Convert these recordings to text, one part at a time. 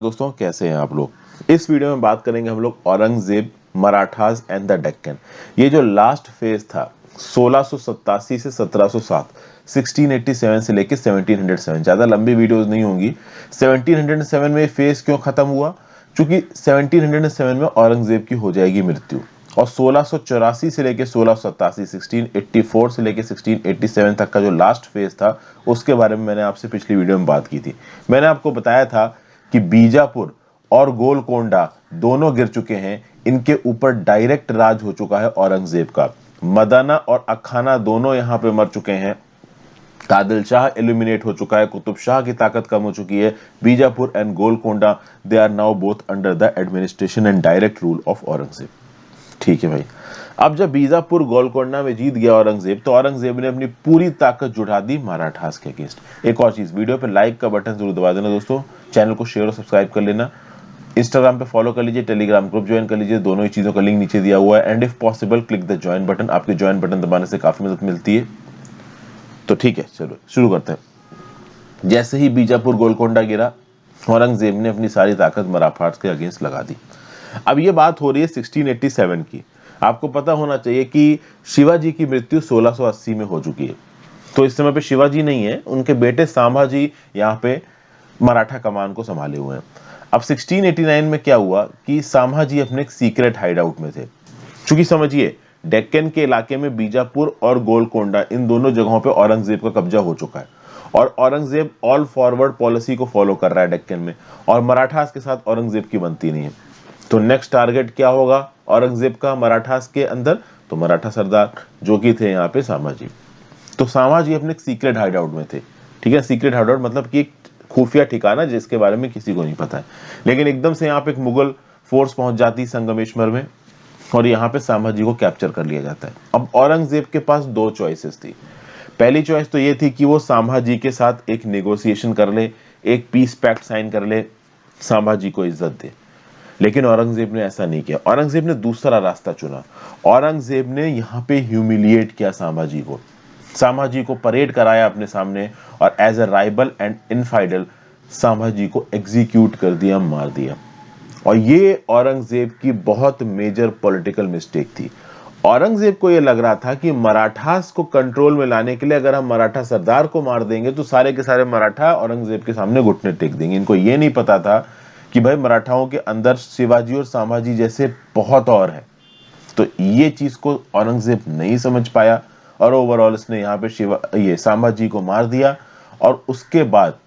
दोस्तों कैसे हैं आप लोग। इस वीडियो में बात करेंगे हम लोग औरंगजेब, मराठास एंड द डेक्कन। ये जो लास्ट फेज था 1687 से 1707, 1687 से लेके 1707, ज्यादा लंबी वीडियोस नहीं होंगी। 1707 में फेज क्यों खत्म हुआ? क्योंकि 1707 में औरंगजेब की हो जाएगी मृत्यु, और 1684 से लेके 1687, 1684 से लेके 1687 तक का जो लास्ट फेज था उसके बारे में मैंने आपसे पिछली वीडियो में बात की थी। मैंने आपको बताया था कि बीजापुर और गोलकोंडा दोनों गिर चुके हैं, इनके ऊपर डायरेक्ट राज हो चुका है औरंगजेब का। मदाना और अखाना दोनों यहां पे मर चुके हैं। कादिल शाह एलिमिनेट हो चुका है, कुतुब शाह की ताकत कम हो चुकी है। Bijapur and Golconda they are now both under the administration and direct rule of Aurangzeb. ठीक है भाई। अब जब बीजापुर गोलकोंडा में जीत गया औरंगजेब, तो औरंगजेब ने अपनी पूरी ताकत जुटा दी मराठास के अगेंस्ट। एक और चीज, वीडियो पे लाइक का बटन जरूर दबा देना दोस्तों, चैनल को शेयर और सब्सक्राइब कर लेना, इंस्टाग्राम पे फॉलो कर लीजिए, टेलीग्राम ग्रुप ज्वाइन कर लीजिए, दोनों ही चीजों का लिंक नीचे दिया हुआ है। And if possible click the join button, आपके ज्वाइन बटन दबाने से काफी मदद मिलती है। तो ठीक है, चलो शुरू करते हैं। जैसे ही बीजापुर गोलकोंडा गिरा, औरंगजेब ने अपनी सारी ताकत मराठास के अगेंस्ट लगा दी। अब ये बात हो रही है 1687 की। आपको पता होना चाहिए कि शिवाजी की मृत्यु 1680 में हो चुकी है। तो इस समय पे शिवाजी नहीं है, उनके बेटे संभाजी यहाँ पे मराठा कमान को संभाले हुए हैं। अब 1689 में क्या हुआ कि संभाजी अपने एक सीक्रेट हाइड आउट में थे। क्योंकि समझिए, डेक्कन के इलाके में बीजापुर और गोलकोंडा, इन दोनों जगहों पे औरंगजेब का कब्जा हो चुका है, और औरंगजेब ऑल फॉरवर्ड पॉलिसी को फॉलो कर रहा है डेक्कन में, और मराठास के साथ औरंगजेब की बनती नहीं है। तो नेक्स्ट टारगेट क्या होगा औरंगजेब का मराठास के अंदर? तो मराठा सरदार जो कि थे यहाँ पे संभाजी। तो संभाजी अपने सीक्रेट हाइड आउट में थे। ठीक है, सीक्रेट हाइड आउट मतलब कि एक खुफिया ठिकाना जिसके बारे में किसी को नहीं पता है। लेकिन एकदम से यहाँ पे एक मुगल फोर्स पहुंच जाती संगमेश्वर में, और यहाँ पे संभाजी को कैप्चर कर लिया जाता है। अब औरंगजेब के पास दो चॉइसेस थी। पहली चॉइस तो ये थी कि वो संभाजी के साथ एक नेगोशिएशन कर ले, एक पीस पैक्ट साइन कर ले, संभाजी को इज्जत दे। लेकिन औरंगजेब ने ऐसा नहीं किया। औरंगजेब ने दूसरा रास्ता चुना। औरंगजेब ने यहाँ पे ह्यूमिलिएट किया संभाजी को, संभाजी को परेड कराया अपने सामने, और एज ए राइबल एंड इनफाइडल संभाजी को एग्जीक्यूट कर दिया, मार दिया। और ये औरंगजेब की बहुत मेजर पॉलिटिकल मिस्टेक थी। औरंगजेब को यह लग रहा था कि मराठास को कंट्रोल में लाने के लिए अगर हम मराठा सरदार को मार देंगे तो सारे के सारे मराठा औरंगजेब के सामने घुटने टेक देंगे। इनको यह नहीं पता था कि भाई मराठाओं के अंदर शिवाजी और संभाजी जैसे बहुत और है। तो ये चीज को औरंगजेब नहीं समझ पाया, और ओवरऑल इसने यहाँ पे ये संभाजी को मार दिया। और उसके बाद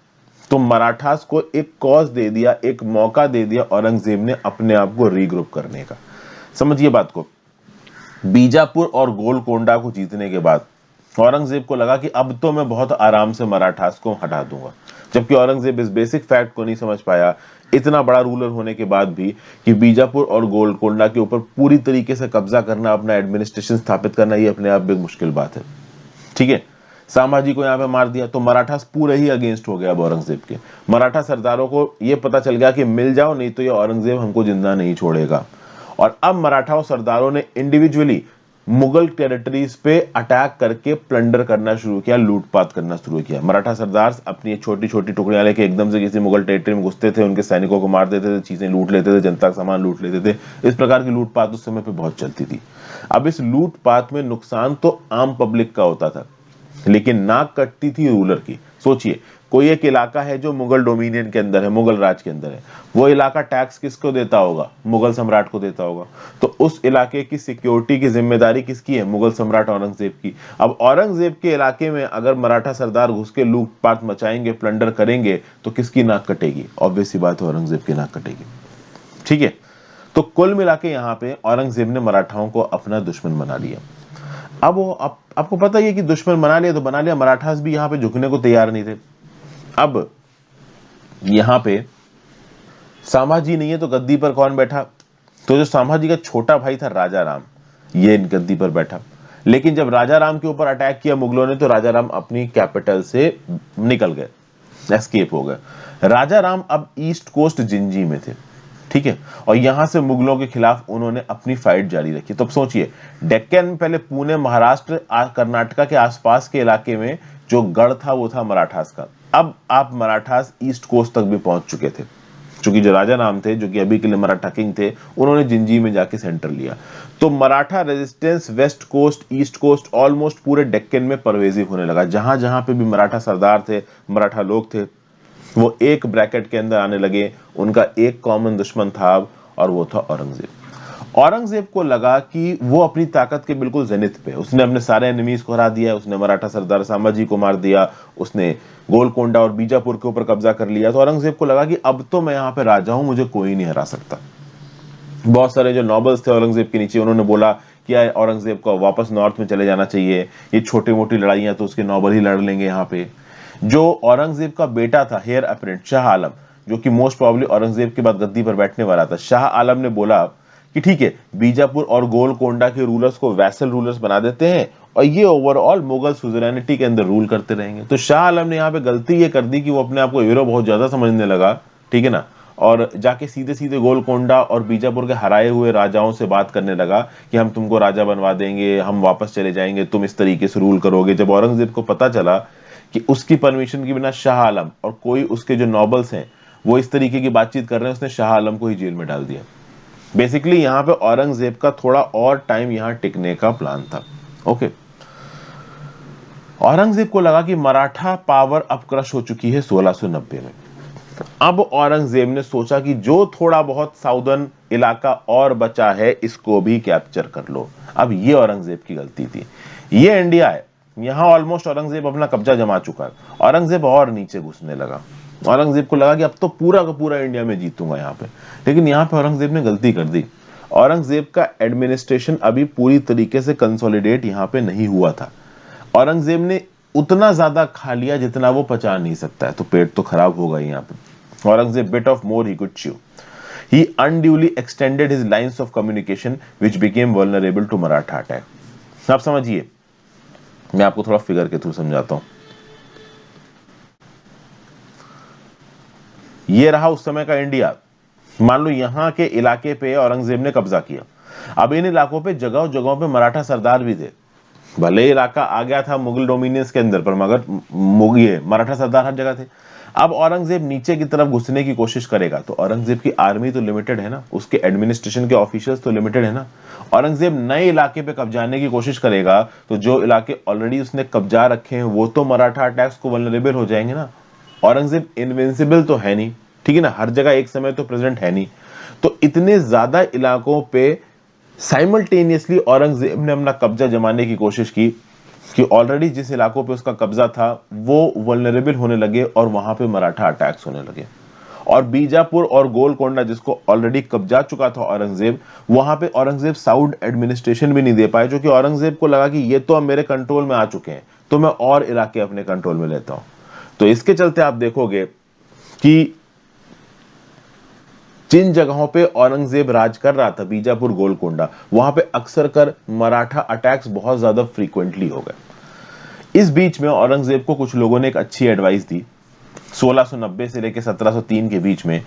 तो मराठास को एक कॉज दे दिया, एक मौका दे दिया औरंगजेब ने अपने आप को रीग्रुप करने का। समझिए बात को, बीजापुर और गोलकोंडा को जीतने के बाद औरंगजेब को लगा कि अब तो मैं बहुत आराम से मराठास को हटा दूंगा। जबकि औरंगजेब इस बेसिक फैक्ट को नहीं समझ पाया, इतना बड़ा रूलर होने के बाद भी, कि बीजापुर और गोलकोंडा के ऊपर पूरी तरीके से कब्जा करना, अपना एडमिनिस्ट्रेशन स्थापित करना, ये अपने आप में एक मुश्किल बात है। ठीक है, संभाजी को यहाँ पे मार दिया तो मराठास पूरे ही अगेंस्ट हो गया अब औरंगजेब के। मराठा सरदारों को ये पता चल गया कि मिल जाओ, नहीं तो ये औरंगजेब हमको जिंदा नहीं छोड़ेगा। और अब मराठा सरदारों ने इंडिविजुअली मुगल टेरिटरीज पे अटैक करके प्लंडर करना शुरू किया, लूटपाट करना शुरू किया। मराठा सरदार अपनी छोटी छोटी टुकड़ियां लेके एकदम से किसी मुगल टेरिटरी में घुसते थे, उनके सैनिकों को मार देते थे, चीजें लूट लेते थे, जनता का सामान लूट लेते थे। इस प्रकार की लूटपाट उस समय पे बहुत चलती थी। अब इस लूटपाट में नुकसान तो आम पब्लिक का होता था, लेकिन नाक कटती थी रूलर की। सोचिए, कोई एक इलाका है जो मुगल डोमिनियन के अंदर है, मुगल राज के अंदर है, वो इलाका टैक्स किसको देता होगा? मुगल सम्राट को देता होगा। तो उस इलाके की सिक्योरिटी की जिम्मेदारी किसकी है? मुगल सम्राट औरंगजेब की। अब औरंगजेब के इलाके में अगर मराठा सरदार घुस के लूटपाट मचाएंगे, प्लंडर करेंगे, तो किसकी नाक कटेगी? ऑब्वियस सी बात है, औरंगजेब की नाक कटेगी। ठीक है, तो कुल मिला के यहाँ पे औरंगजेब ने मराठाओं को अपना दुश्मन बना लिया। अब वो आपको पता ही है कि दुश्मन बना लिया तो बना लिया, मराठास भी यहाँ पे झुकने को तैयार नहीं थे। अब यहाँ पे संभाजी नहीं है तो गद्दी पर कौन बैठा? तो जो संभाजी का छोटा भाई था राजा राम, ये गद्दी पर बैठा। लेकिन जब राजा राम के ऊपर अटैक किया मुगलों ने, तो राजा राम अपनी कैपिटल से निकल गए, एस्केप हो गए। राजा राम अब ईस्ट कोस्ट जिंजी में थे। ठीक है, और यहां से मुगलों के खिलाफ उन्होंने अपनी फाइट जारी रखी। तो अब सोचिए, डेक्कन में पहले पुणे, महाराष्ट्र, कर्नाटका के आसपास के इलाके में जो गढ़ था वो था मराठास का। अब आप मराठास ईस्ट कोस्ट तक भी पहुंच चुके थे। क्योंकि जो राजा राम थे, जो कि अभी के लिए मराठा किंग थे, उन्होंने जिंजी में जाके सेंटर लिया। तो Maratha resistance west coast, east coast, almost पूरे डेक्कन में परवेजिव होने लगा। जहां जहां पे भी मराठा सरदार थे, मराठा लोग थे, वो एक ब्रैकेट के अंदर आने लगे। उनका एक कॉमन दुश्मन था और वो था औरंगजेब। औरंगजेब को लगा कि वो अपनी ताकत के बिल्कुल जेनिथ पे, उसने अपने सारे एनिमीज को हरा दिया, उसने मराठा सरदार संभाजी को मार दिया, उसने गोलकोंडा और बीजापुर के ऊपर कब्जा कर लिया। तो औरंगजेब को लगा कि अब तो मैं यहाँ पे राजा हूं, मुझे कोई नहीं हरा सकता। बहुत सारे जो नॉबल्स थे औरंगजेब के नीचे, उन्होंने बोला कि औरंगजेब को वापस नॉर्थ में चले जाना चाहिए, ये छोटी मोटी लड़ाइयां तो उसके नॉबल ही लड़ लेंगे यहाँ पे। जो औरंगजेब का बेटा था हेयर अपरेंट शाह आलम, जो कि मोस्ट प्रोबेबली औरंगजेब के बाद गद्दी पर बैठने वाला था, शाह आलम ने बोला कि ठीक है, बीजापुर और गोलकोंडा के रूलर्स को वैसल रूलर्स बना देते हैं और ये ओवरऑल मुगल सुजरैनिटी के अंदर रूल करते रहेंगे। तो शाह आलम ने यहाँ पे गलती ये कर दी कि वो अपने आप को हीरो बहुत ज्यादा समझने लगा, ठीक है ना, और जाके सीधे सीधे गोलकोंडा और बीजापुर के हराए हुए राजाओं से बात करने लगा कि हम तुमको राजा बनवा देंगे, हम वापस चले जाएंगे, तुम इस तरीके से रूल करोगे। जब औरंगजेब को पता चला कि उसकी परमिशन के बिना शाह आलम और कोई उसके जो नॉबल्स हैं वो इस तरीके की बातचीत कर रहे हैं, उसने शाह आलम को ही जेल में डाल दिया। बेसिकली यहाँ पे औरंगजेब का थोड़ा और टाइम यहाँ टिकने का प्लान था। ओके, औरंगजेब को लगा कि मराठा पावर अब क्रश हो चुकी है 1690 में। अब औरंगजेब ने सोचा कि जो थोड़ा बहुत साउदर्न इलाका और बचा है इसको भी कैप्चर कर लो। अब ये औरंगजेब की गलती थी। ये इंडिया है, यहां ऑलमोस्ट औरंगजेब अपना कब्जा जमा चुका है। औरंगजेब और नीचे घुसने लगा। औरंगजेब को लगा कि अब तो पूरा का पूरा इंडिया में जीतूंगा यहाँ पे, लेकिन यहाँ पे औरंगजेब ने गलती कर दी। औरंगजेब का एडमिनिस्ट्रेशन अभी पूरी तरीके से कंसोलिडेट यहाँ पे नहीं हुआ था। औरंगजेब ने उतना ज्यादा खा लिया जितना वो पचा नहीं सकता है, तो पेट तो खराब होगा ही यहाँ पे। Aurangzeb bit off more he could chew. He unduly extended his lines of communication, which became vulnerable to Maratha attack. आप समझिए, मैं आपको थोड़ा फिगर के थ्रू समझाता हूं। ये रहा उस समय का इंडिया। मान लो यहां के इलाके पे औरंगजेब ने कब्जा किया। अब इन इलाकों पे जगह जगहों पे मराठा सरदार भी थे। भले इलाका आ गया था मुगल डोमिनियंस के अंदर, पर मगर ये मराठा सरदार हर जगह थे। अब औरंगजेब नीचे की तरफ घुसने की कोशिश करेगा तो औरंगजेब की आर्मी तो लिमिटेड है ना, उसके एडमिनिस्ट्रेशन के ऑफिशियल्स तो लिमिटेड है ना। औरंगजेब नए इलाके पे कब्जाने की कोशिश करेगा तो जो इलाके ऑलरेडी उसने कब्जा रखे हैं वो तो मराठा अटैक्स को वल्नरेबल हो जाएंगे ना। औरंगजेब इनविंसिबल तो है नहीं, ठीक है ना, हर जगह एक समय तो प्रेजेंट है नहीं। तो इतने ज्यादा इलाकों पे साइमल्टेनियसली औरंगजेब ने अपना कब्जा जमाने की कोशिश की कि ऑलरेडी जिस इलाकों पे उसका कब्जा था वो वल्नरेबल होने लगे और वहां पे मराठा अटैक्स होने लगे। और बीजापुर और गोलकोंडा जिसको ऑलरेडी कब्जा चुका था औरंगजेब, वहां पे औरंगजेब साउंड एडमिनिस्ट्रेशन भी नहीं दे पाए, जो कि औरंगजेब को लगा कि ये तो अब मेरे कंट्रोल में आ चुके हैं, तो मैं और इलाके अपने कंट्रोल में लेता हूं। तो इसके चलते आप देखोगे कि जिन जगहों पे औरंगजेब राज कर रहा था, बीजापुर गोलकोंडा, वहां पे अक्सर कर मराठा अटैक्स बहुत ज्यादा फ्रीक्वेंटली हो गए। इस बीच में औरंगजेब को कुछ लोगों ने एक अच्छी एडवाइस दी 1690 से लेकर 1703 के बीच में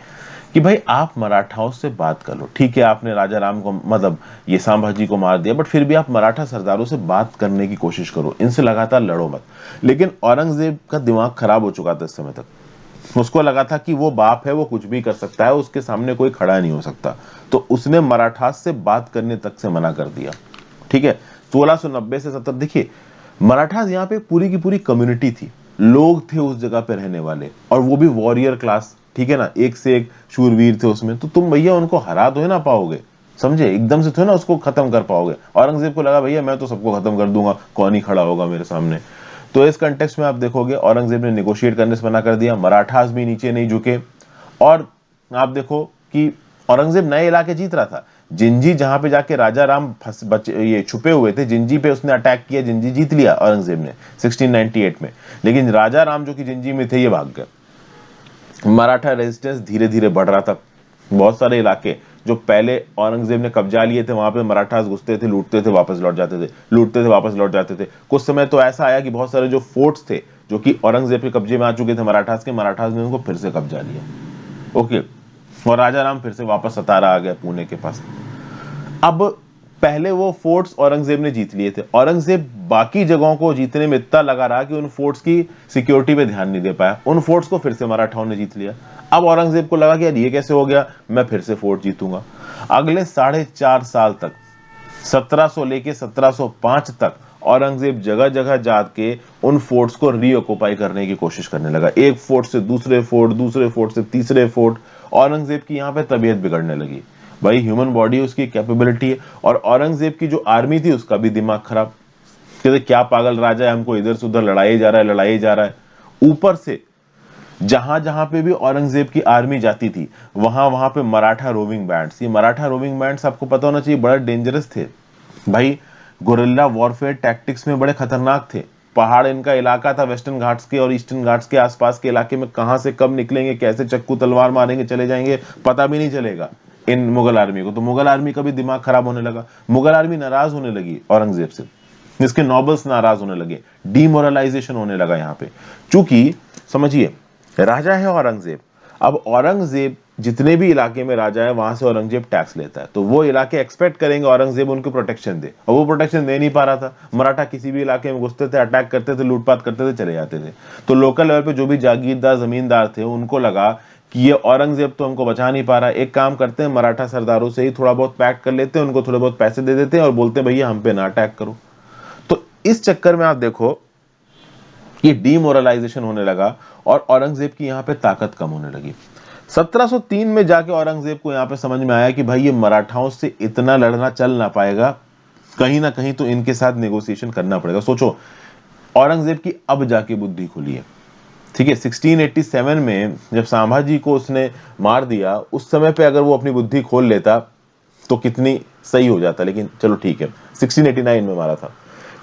कि भाई आप मराठाओं से बात कर लो। ठीक है, आपने राजा राम को मतलब ये संभाजी को मार दिया, बट फिर भी आप मराठा सरदारों से बात करने की कोशिश करो, इनसे लगातार लड़ो मत। लेकिन औरंगजेब का दिमाग खराब हो चुका था इस समय तक। उसको लगा था कि वो बाप है, वो कुछ भी कर सकता है, उसके सामने कोई खड़ा नहीं हो सकता। तो उसने मराठास से बात करने तक से मना कर दिया। ठीक है, 1690 से 17, देखिए मराठास यहाँ पे पूरी की पूरी कम्युनिटी थी, लोग थे उस जगह पे रहने वाले, और वो भी वॉरियर क्लास, ठीक है ना, एक से एक शूरवीर थे उसमें। तो तुम भैया उनको हरा तो है ना पाओगे, समझे, एकदम से तो ना उसको खत्म कर पाओगे। औरंगजेब को लगा भैया मैं तो सबको खत्म कर दूंगा, कौन ही खड़ा होगा मेरे सामने। तो इस कंटेक्स्ट में आप देखोगे औरंगजेब ने नेगोशिएट करने से मना कर दिया, मराठास भी नीचे नहीं झुके। और आप देखो कि औरंगजेब नए इलाके जीत रहा था। जिंजी जहां पे जाके राजा राम ये छुपे हुए थे, जिंजी पे उसने अटैक किया, जिंजी जीत लिया औरंगजेब ने 1698 में। लेकिन राजा राम जो कि जिंजी में थे ये भाग गए। मराठा रेजिस्टेंस धीरे धीरे बढ़ रहा था। बहुत सारे इलाके जो पहले औरंगजेब ने कब्जा लिए थे वहां पे मराठास घुसते थे, लूटते थे, वापस लौट जाते थे, लूटते थे, वापस लौट जाते थे। कुछ समय तो ऐसा आया कि बहुत सारे जो फोर्ट्स थे जो कि औरंगजेब के कब्जे में आ चुके थे मराठास के, मराठास ने उनको फिर से कब्जा लिया। ओके, और राजा राम फिर से वापस सतारा आ गया पुणे के पास। अब पहले वो फोर्ट्स औरंगजेब ने जीत लिए थे, औरंगजेब बाकी जगहों को जीतने में इतना लगा रहा कि उन फोर्ट्स की सिक्योरिटी पे ध्यान नहीं दे पाया, उन फोर्ट्स को फिर से मराठाओं ने जीत लिया। अब औरंगजेब को लगा कि यार ये कैसे हो गया, मैं फिर से फोर्ट जीतूंगा। अगले 4.5 साल तक 1700 लेके 1705 तक औरंगजेब जगह जगह जाके उन फोर्ट्स को रीऑक्युपाई करने की कोशिश करने लगा। एक फोर्ट से दूसरे फोर्ट, दूसरे फोर्ट से तीसरे फोर्ट। औरंगजेब की यहाँ पे तबीयत बिगड़ने लगी। भाई ह्यूमन बॉडी उसकी कैपेबिलिटी है, और औरंगजेब की जो आर्मी थी उसका भी दिमाग खराब। कहते क्या पागल राजा है, हमको इधर से उधर लड़ाई जा रहा है, लड़ाई जा रहा है। ऊपर से जहां जहां पे भी औरंगजेब की आर्मी जाती थी वहां वहां पे मराठा रोविंग बैंड्स, ये मराठा रोविंग बैंड्स आपको पता होना चाहिए बड़ा डेंजरस थे भाई। गुरिल्ला वॉरफेयर टैक्टिक्स में बड़े खतरनाक थे। पहाड़ इनका इलाका था, वेस्टर्न घाट्स के और ईस्टर्न घाट्स के आसपास के इलाके में कहां से कब निकलेंगे, कैसे चक्कू तलवार मारेंगे चले जाएंगे, पता भी नहीं चलेगा इन मुगल आर्मी को। तो मुगल आर्मी का भी दिमाग खराब होने लगा। मुगल आर्मी नाराज होने लगी औरंगजेब से, इसके नॉबल्स नाराज होने लगे, डीमोरलाइजेशन होने लगा यहाँ पे। चूंकि समझिए राजा है औरंगजेब, अब औरंगजेब जितने भी इलाके में राजा है वहां से औरंगजेब टैक्स लेता है, तो वो इलाके एक्सपेक्ट करेंगे औरंगजेब उनको प्रोटेक्शन दे, और वो प्रोटेक्शन दे नहीं पा रहा था। मराठा किसी भी इलाके में घुसते थे, अटैक करते थे, लूटपाट करते थे, चले जाते थे। तो लोकल लेवल पे जो भी जागीरदार जमींदार थे उनको लगा कि ये औरंगजेब तो हमको बचा नहीं पा रहा, एक काम करते हैं मराठा सरदारों से ही थोड़ा बहुत पैक्ट कर लेते हैं, उनको थोड़े बहुत पैसे दे देते हैं और बोलते हैं भैया हम पे ना अटैक करो। तो इस चक्कर में आप देखो कि डीमोरलाइजेशन होने लगा और औरंगजेब की यहाँ पे ताकत कम होने लगी। 1703 में जाके औरंगजेब को यहाँ पे समझ में आया कि भाई ये मराठाओं से इतना लड़ना चल ना पाएगा, कहीं ना कहीं तो इनके साथ नेगोशिएशन करना पड़ेगा। सोचो औरंगजेब की अब जाके बुद्धि खुली है, ठीक है। 1687 में जब संभाजी को उसने मार दिया, उस समय पे अगर वो अपनी बुद्धि खोल लेता तो कितनी सही हो जाता, लेकिन चलो ठीक है। 1689 में मारा था,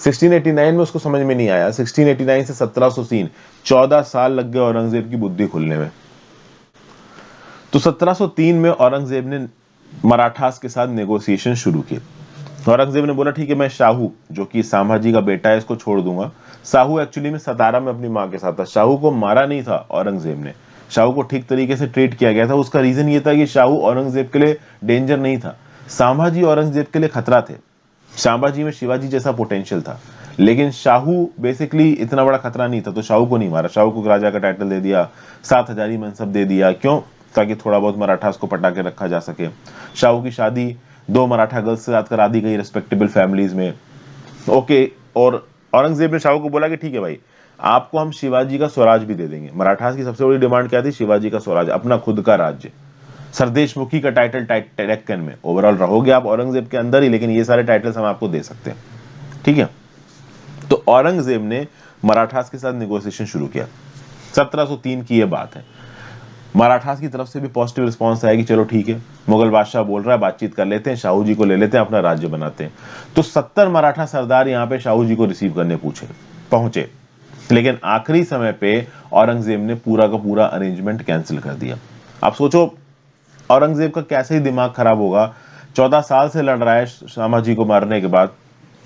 1689 में उसको समझ में नहीं आया। 1689 से 1703 14 साल लग गए औरंगजेब की बुद्धि खुलने में। तो 1703 में औरंगजेब ने मराठास के साथ नेगोशिएशन शुरू की। औरंगजेब ने बोला ठीक है मैं शाहू जो कि संभाजी का बेटा है इसको छोड़ दूंगा। शाहू एक्चुअली में सतारा में अपनी मां के साथ था। शाहू को मारा नहीं था औरंगजेब ने, शाहू को ठीक तरीके से ट्रीट किया गया था। उसका रीजन ये था कि शाहू औरंगजेब के लिए डेंजर नहीं था, संभाजी औरंगजेब के लिए खतरा थे। संभाजी में शिवाजी जैसा पोटेंशियल था, लेकिन शाहू बेसिकली इतना बड़ा खतरा नहीं था, तो शाहू को नहीं मारा। शाहू को राजा का टाइटल दे दिया, 7 हजारी मनसब दे दिया। क्यों? ताकि थोड़ा बहुत मराठास को पटा के रखा जा सके। शाहू की शादी 2 मराठा गर्ल्स से साथ करा दी गई रिस्पेक्टेबल फैमिलीज में, ओके। और औरंगजेब ने शाहू को बोला कि ठीक है भाई आपको हम शिवाजी का स्वराज भी दे देंगे। मराठास की सबसे बड़ी डिमांड क्या थी? शिवाजी का स्वराज, अपना खुद का राज्य, सरदेशमुखी का टाइटल डेक्कन में। ओवरऑल रहोगे आप औरंगजेब के अंदर ही, लेकिन ये सारे टाइटल्स हम आपको दे सकते हैं, ठीक है। तो औरंगजेब ने मराठास के साथ नेगोशिएशन शुरू किया। 1703 की ये बात है। मराठास की तरफ से भी पॉजिटिव रिस्पांस आया कि चलो ठीक है, मुगल बादशाह बोल रहा है, बातचीत कर लेते हैं, शाहू जी को ले लेते हैं, अपना राज्य बनाते हैं। तो 70 मराठा सरदार यहाँ पे शाहू जी को रिसीव करने पहुंचे, लेकिन आखिरी समय पे औरंगजेब ने पूरा का पूरा अरेंजमेंट कैंसिल कर दिया। आप सोचो औरंगजेब का कैसे ही दिमाग खराब होगा, 14 साल से लड़ रहा है संभाजी को मारने के बाद,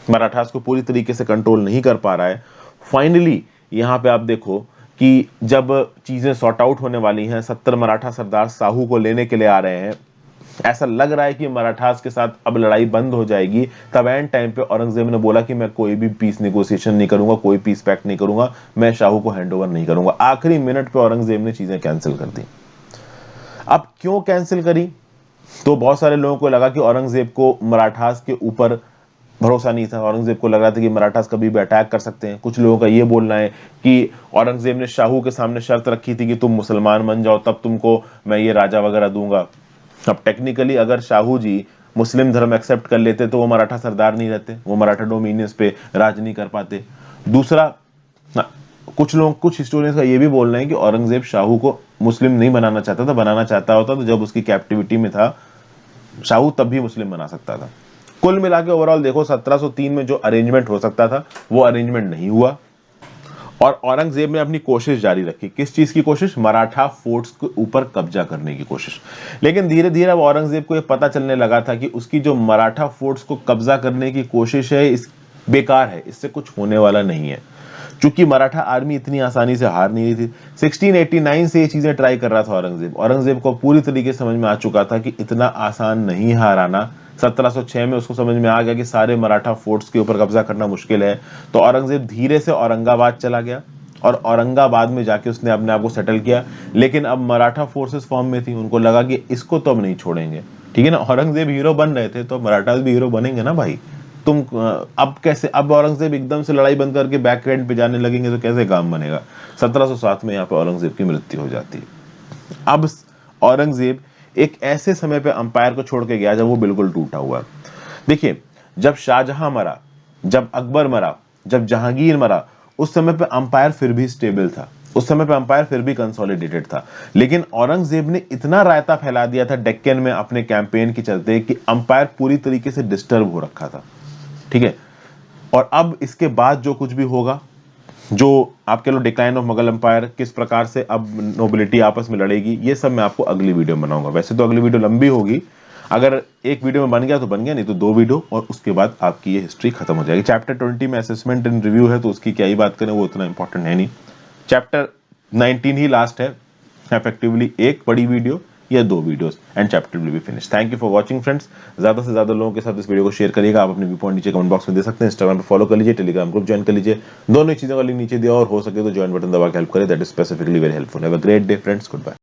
मराठास को पूरी तरीके से कंट्रोल नहीं कर पा रहा है। फाइनली यहाँ पे आप देखो कि जब चीजें सॉर्ट आउट होने वाली हैं, 70 मराठा सरदार शाहू को लेने के लिए आ रहे हैं, ऐसा लग रहा है कि मराठास के साथ अब लड़ाई बंद हो जाएगी, तब एंड टाइम पे औरंगजेब ने बोला कि मैं कोई भी पीस नेगोशिएशन नहीं करूंगा, कोई पीस पैक्ट नहीं करूंगा, मैं शाहू को हैंडओवर नहीं करूंगा। आखिरी मिनट पे औरंगजेब ने चीजें कैंसिल कर दी। अब क्यों कैंसिल करी? तो बहुत सारे लोगों को लगा कि औरंगजेब को मराठास के ऊपर भरोसा नहीं था, औरंगजेब को लग रहा था कि मराठास कभी भी अटैक कर सकते हैं। कुछ लोगों का ये बोलना है कि औरंगजेब ने शाहू के सामने शर्त रखी थी कि तुम मुसलमान बन जाओ तब तुमको मैं ये राजा वगैरह दूंगा। अब टेक्निकली अगर शाहू जी मुस्लिम धर्म एक्सेप्ट कर लेते तो वो मराठा सरदार नहीं रहते, वो मराठा डोमिनियंस पे राज नहीं कर पाते। दूसरा, कुछ हिस्टोरियंस का ये भी बोलना है कि औरंगजेब शाहू को मुस्लिम नहीं बनाना चाहता था, बनाना चाहता होता तो जब उसकी कैप्टिविटी में था शाहू तब भी मुस्लिम बना सकता था। कुल मिला के ओवरऑल देखो 1703 में जो अरेंजमेंट हो सकता था वो अरेंजमेंट नहीं हुआ, और औरंगजेब ने अपनी कोशिश जारी रखी। किस चीज की कोशिश? मराठा फोर्ट्स के ऊपर कब्जा करने की कोशिश। लेकिन धीरे धीरे अब औरंगजेब को यह पता चलने लगा था कि उसकी जो मराठा फोर्ट्स को कब्जा करने की कोशिश है इस बेकार है, इससे कुछ होने वाला नहीं है। क्योंकि मराठा आर्मी इतनी आसानी से हार नहीं रही थी। 1689 से ये चीजें ट्राई कर रहा था औरंगजेब। औरंगजेब को पूरी तरीके से समझ में आ चुका था कि इतना आसान नहीं हार आना। 1706 में उसको समझ में आ गया कि सारे मराठा फोर्ट्स के ऊपर कब्जा करना मुश्किल है। तो औरंगजेब धीरे से औरंगाबाद चला गया और औरंगाबाद में जाके उसने अपने आप को सेटल किया। लेकिन अब मराठा फोर्सेस फॉर्म में थी, उनको लगा कि इसको तो अब नहीं छोड़ेंगे, ठीक है ना। औरंगजेब हीरो बन रहे थे तो मराठास भी हीरो बनेंगे ना भाई। तुम अब कैसे, अब औरंगजेब एकदम से लड़ाई बंद करके बैक एंड पे जाने लगेंगे तो कैसे काम बनेगा। 1707 में यहाँ पे औरंगजेब की मृत्यु हो जाती है। अब औरंगजेब एक ऐसे समय पे अंपायर को छोड़ के गया जब वो बिल्कुल टूटा हुआ है। देखिए, जब शाहजहां मरा, जब अकबर मरा, जब जहांगीर मरा, उस समय पे अंपायर फिर भी स्टेबल था, उस समय पे अंपायर फिर भी कंसोलिडेटेड था। लेकिन औरंगजेब ने इतना रायता फैला दिया था डेक्कन में अपने कैंपेन के चलते कि अंपायर पूरी तरीके से डिस्टर्ब हो रखा था, ठीक है। और अब इसके बाद जो कुछ भी होगा, जो आप कह लो डिक्लाइन ऑफ मुगल एम्पायर, किस प्रकार से अब नोबिलिटी आपस में लड़ेगी, ये सब मैं आपको अगली वीडियो में बनाऊंगा। वैसे तो अगली वीडियो लंबी होगी, अगर एक वीडियो में बन गया तो बन गया, नहीं तो 2 वीडियो, और उसके बाद आपकी ये हिस्ट्री खत्म हो जाएगी। चैप्टर 20 में असेसमेंट एंड रिव्यू है तो उसकी क्या ही बात करें, वो उतना इंपॉर्टेंट है नहीं। चैप्टर 19 ही लास्ट है इफेक्टिवली, एक बड़ी वीडियो या 2 videos and chapter will be finish. Thank you for watching friends. ज्यादा से ज्यादा लोगों के साथ इस वीडियो को शेयर करिएगा। आप अपने व्यू पॉइंट नीचे कमेंट बॉक्स में दे सकते हैं, इंस्टाग्राम पे फॉलो कर लीजिए, टेलीग्राम ग्रुप ज्वाइन कर लीजिए, दोनों ही चीजों का लिंक नीचे दिया, और हो सके तो ज्वाइन बटन दबा के हेल्प करें, that is specifically very helpful. Have a great day friends, good bye.